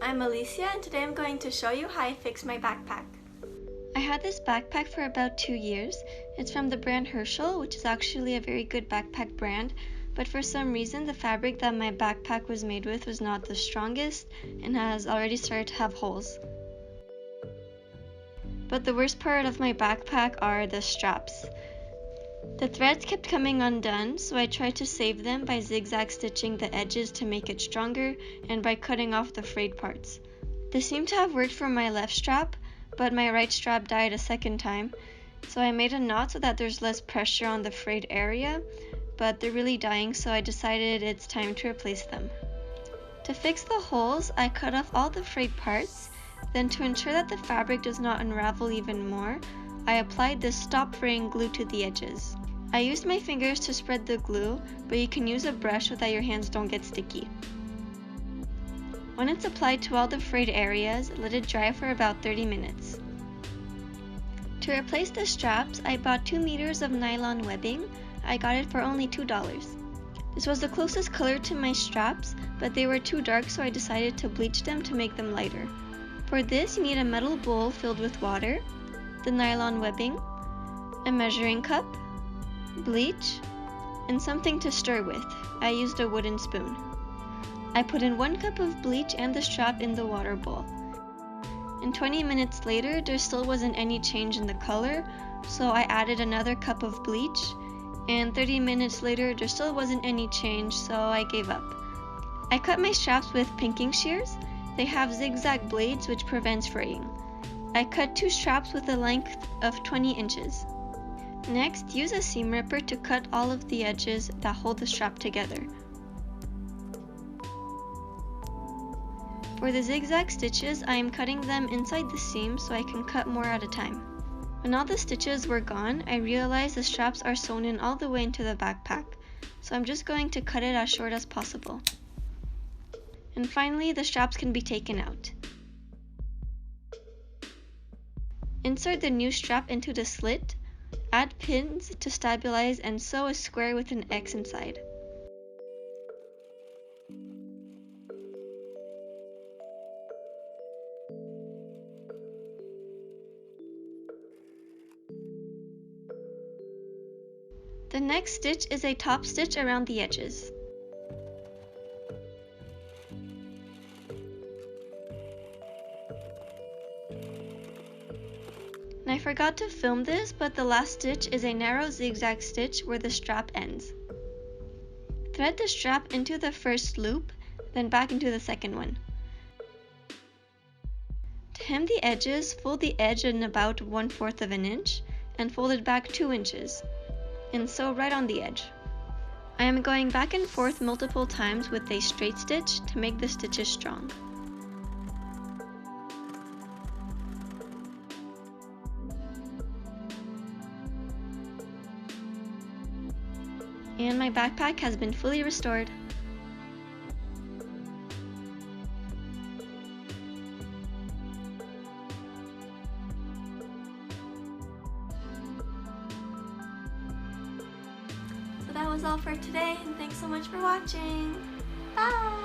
I'm Alicia and today I'm going to show you how I fixed my backpack. I had this backpack for about 2 years. It's from the brand Herschel, which is actually a very good backpack brand, but for some reason the fabric that my backpack was made with was not the strongest and has already started to have holes. But the worst part of my backpack are the straps. The threads kept coming undone, so I tried to save them by zigzag stitching the edges to make it stronger and by cutting off the frayed parts. This seemed to have worked for my left strap, but my right strap died a second time, so I made a knot so that there's less pressure on the frayed area, but they're really dying, so I decided it's time to replace them. To fix the holes, I cut off all the frayed parts, then to ensure that the fabric does not unravel even more, I applied this stop fraying glue to the edges. I used my fingers to spread the glue, but you can use a brush so that your hands don't get sticky. When it's applied to all the frayed areas, let it dry for about 30 minutes. To replace the straps, I bought 2 meters of nylon webbing. I got it for only $2. This was the closest color to my straps, but they were too dark, so I decided to bleach them to make them lighter. For this, you need a metal bowl filled with water, the nylon webbing, a measuring cup, bleach, and something to stir with. I used a wooden spoon. I put in 1 cup of bleach and the strap in the water bowl. And 20 minutes later, there still wasn't any change in the color, so I added another cup of bleach, and 30 minutes later, there still wasn't any change, so I gave up. I cut my straps with pinking shears. They have zigzag blades which prevents fraying. I cut 2 straps with a length of 20 inches. Next, use a seam ripper to cut all of the edges that hold the strap together. For the zigzag stitches, I am cutting them inside the seam so I can cut more at a time. When all the stitches were gone, I realized the straps are sewn in all the way into the backpack, so I'm just going to cut it as short as possible. And finally, the straps can be taken out. Insert the new strap into the slit, add pins to stabilize, and sew a square with an X inside. The next stitch is a top stitch around the edges. And I forgot to film this, but the last stitch is a narrow zigzag stitch where the strap ends. Thread the strap into the first loop, then back into the second one. To hem the edges, fold the edge in about 1/4 of an inch and fold it back 2 inches, and sew right on the edge. I am going back and forth multiple times with a straight stitch to make the stitches strong. And my backpack has been fully restored. So that was all for today, and thanks so much for watching. Bye!